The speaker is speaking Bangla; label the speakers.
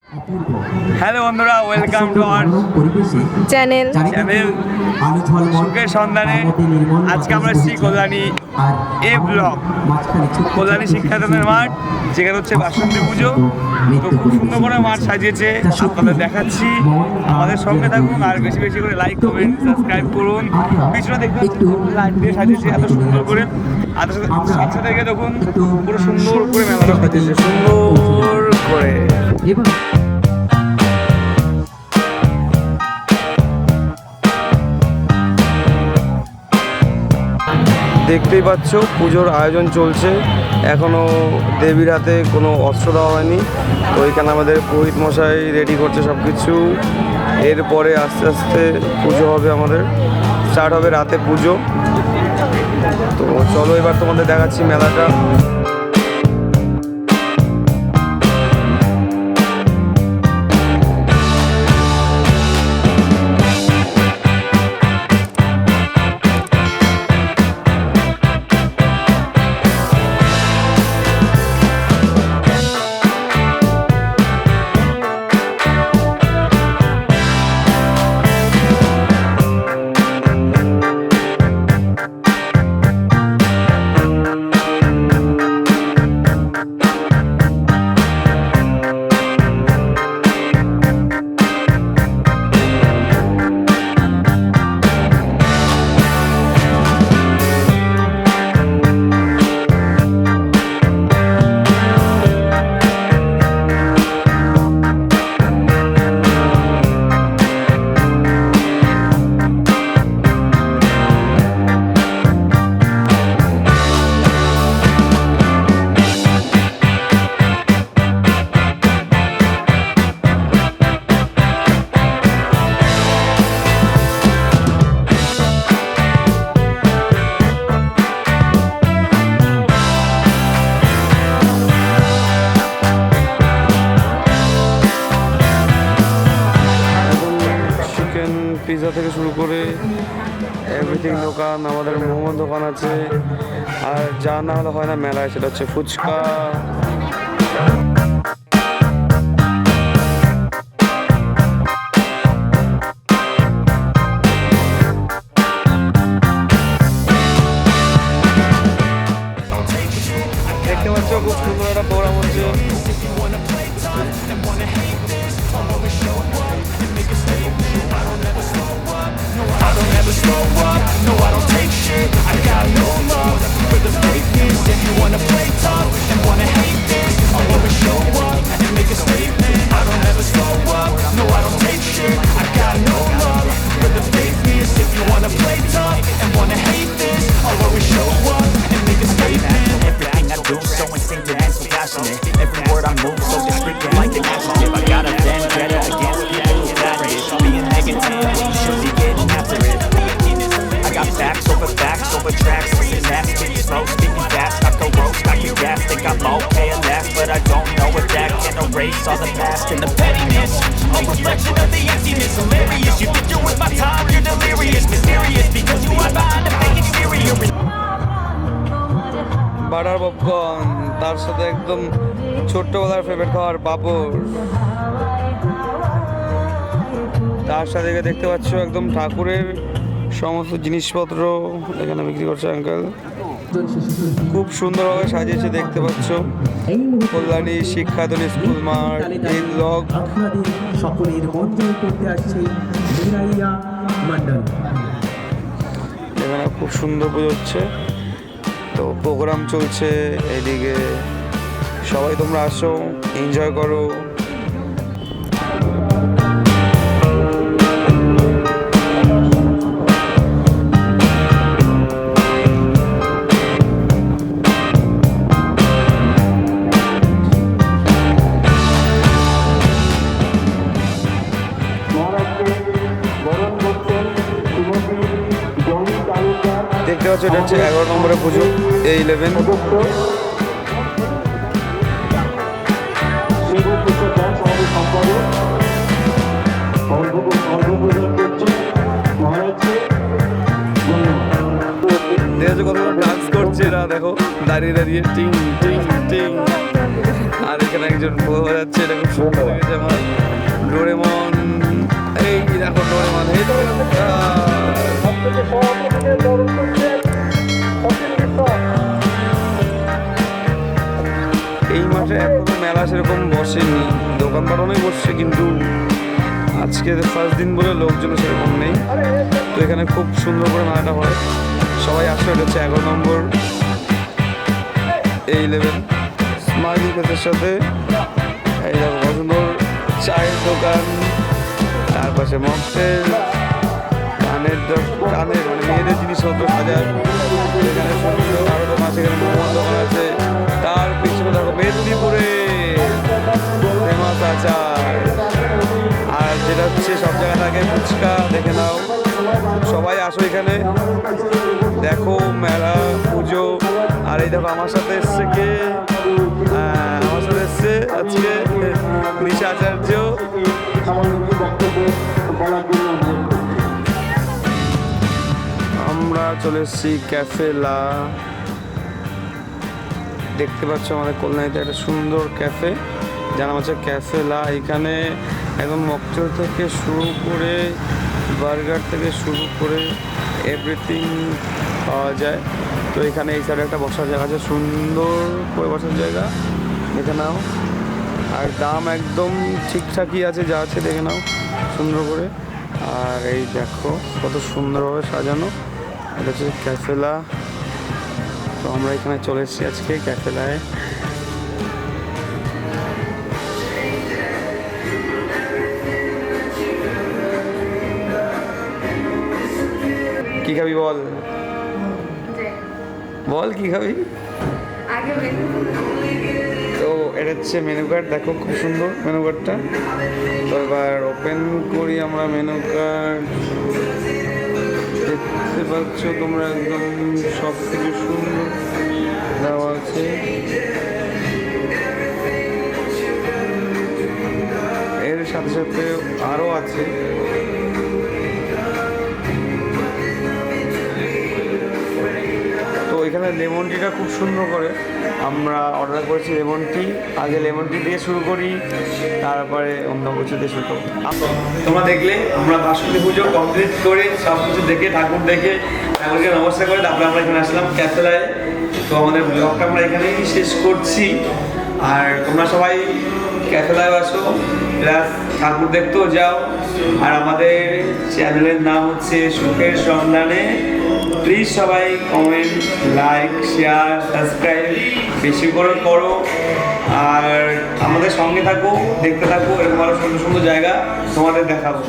Speaker 1: হ্যালো বন্ধুরা, ওয়েলকাম টু আওয়ার
Speaker 2: চ্যানেল
Speaker 1: সুখের সন্ধানে। আজকে আমরা এসেছি কল্যাণী এ ব্লক, কল্যাণী শিক্ষাদানের মাঠ, যেখানে হচ্ছে বাসন্তী পুজো। তো খুব সুন্দর করে মাঠ সাজিয়েছে, আপনাদের দেখাচ্ছি। আমাদের সঙ্গে থাকুন আর বেশি বেশি করে লাইক, কমেন্ট, সাবস্ক্রাইব করুন। পিছনে দেখতে পাচ্ছি লাইট দিয়ে সাজিয়েছে এত সুন্দর করে। আর সাথে থেকে দেখুন পুরো সুন্দর করে মেলাটা সাজিয়েছে, সুন্দর করে। দেখতেই পাচ্ছ পুজোর আয়োজন চলছে, এখনও দেবীর হাতে কোনো অস্ত্র দেওয়া হয়নি। তো এখানে আমাদের পুরোহিত মশাই রেডি করছে সব কিছু। এরপরে আস্তে আস্তে পুজো হবে, আমাদের স্টার্ট হবে রাতে পুজো। তো চলো এবার তোমাদের দেখাচ্ছি মেলাটা। পিৎজা থেকে শুরু করে এভরিথিং দোকান, আমাদের মোমোর দোকান আছে। আর যা না হলে হয় না মেলায়, সেটা হচ্ছে ফুচকা। দেখতে পাচ্ছ খুব সুন্দর একটা প্রোগ্রাম হচ্ছে। Slow up, no I don't take shit, I got no love for the fakeness. If you wanna play tough and wanna hate this, I'll always show up and make a statement. I don't ever slow up, no I don't take shit, I got no love for the fakeness. If you wanna play tough and wanna hate this, I'll always show up and make a statement. Everything I do so instinctive and so passionate, every word I move so descriptive like an adjective. I got a vendetta against people who patent it, being negative, you should be getting after it. I got facts over tracks, listen that, speaking slow, speaking fast, I go roast, I can gas, think I'm okay at last, but I don't know if that can erase all the past and the pettiness, a reflection of the emptiness, hilarious, you think you're with my time, you're delirious, mysterious, because you are behind the fake exterior. Butter popcorn, তার সাথে একদম ছোট্টবেলার ফেভারিট খাবার পাঁপড়, তার সাথে দেখতে পাচ্ছ একদম ঠাকুরের সমস্ত জিনিসপত্র এখানে বিক্রি করছে আঙ্কেল। খুব সুন্দরভাবে সাজিয়েছে, দেখতে পাচ্ছ কল্যাণী শিক্ষাদানী স্কুল মাঠ এই ব্লক।
Speaker 3: সকলের মন জয় করতে আসছে মন্ডল।
Speaker 1: এখানে খুব সুন্দর পুজো হচ্ছে, তো প্রোগ্রাম চলছে এইদিকে। সবাই তোমরা আসো, এনজয় করো। দেখতে পাচ্ছ এটা হচ্ছে 11 নম্বরের পুজো, A11। দেখো কত ডান্স করছে এরা, দেখো দাঁড়িয়ে দাঁড়িয়ে টিং টিং টিং।
Speaker 2: আর এখানে একজন বউ যাচ্ছে, এটা খুব সুন্দর লেগেছে আমার। ডোরেমন, এই দেখো ডোরেমন, এই এই মাঠে এখনো মেলা সেরকম বসেনি, দোকানপাট অনেক বসছে, কিন্তু আজকে ফার্স্ট দিন বলে লোকজন সেরকম নেই। তো এখানে খুব সুন্দর করে মেলাটা হয়, সবাই আসে। এটা হচ্ছে 11 নম্বর A11 স্মাইলি ফেসের সাথে। এই দেখো কত সুন্দর চায়ের দোকান, তার পাশে মকটেল, কানের মানে মেয়েদের জিনিসপত্র সাজার, এখানে সুন্দর আরো দোকান আছে, এখানে মোমোর দোকান আছে। তার পিছনে দেখো মেদিনীপুরে ফেমাস আচার, আর যেটা হচ্ছে সব জায়গা থাকে ফুচকা। দেখে নাও, সবাই আসো এখানে দেখো মেলা পুজো। আর এই দেখো আমার সাথে এসছে কে, আমার সাথে এসছে আজকে নিশা আচার্য। আমরা চলে এসেছি ক্যাফে লা, দেখতে পাচ্ছ আমাদের কল্যাণীতে একটা সুন্দর ক্যাফে, যার নাম হচ্ছে ক্যাফে লা। এখানে একদম মকটেল থেকে শুরু করে বার্গার থেকে শুরু করে এভরিথিং পাওয়া যায়। তো এখানে এই সাইডে একটা বসার জায়গা আছে, সুন্দর করে বসার জায়গা, দেখে নাও। আর দাম একদম ঠিকঠাকই আছে, যা আছে দেখে নাও সুন্দর করে। আর এই দেখো কত সুন্দরভাবে সাজানো, এটা হচ্ছে ক্যাফে লা। তো আমরা এখানে চলে এসেছি আজকে ক্যাফে লায়। কি খাবি বল, বল কি খাবি? তো এটা হচ্ছে মেনু কার্ড, দেখো খুব সুন্দর মেনু কার্ডটা। তো এবার ওপেন করি আমরা মেনু কার্ড, দেখতে পাচ্ছ তোমরা একদম সব কিছু সুন্দর দেওয়া আছে। এর সাথে সাথে আরও আছে, তো এখানে লেমন টিটা খুব সুন্দর করে আমরা অর্ডার করেছি লেমন টি। আগে লেমন টি দিয়ে শুরু করি, তারপরে অন্য কিছু দিয়ে শুরু করবো। তোমরা দেখলে আমরা বাসন্তী পুজো কমপ্লিট করে সব কিছু দেখে ঠাকুর দেখে ঠাকুরকে নমস্কার করে তারপরে আমরা এখানে আসলাম ক্যাফেলায়। তো আমাদের ব্লগটা আমরা এখানেই শেষ করছি। আর তোমরা সবাই ক্যাফেলায় আসো, প্লাস ঠাকুর দেখতেও যাও। আর আমাদের চ্যানেলের নাম হচ্ছে সুখের সন্ধানে। প্লিজ সবাই কমেন্ট, লাইক, শেয়ার, সাবস্ক্রাইব বেশি করে করো। আর আমাদের সঙ্গে থাকো, দেখতে থাকো, এরকম আরও সুন্দর সুন্দর জায়গা তোমাদের দেখাবো।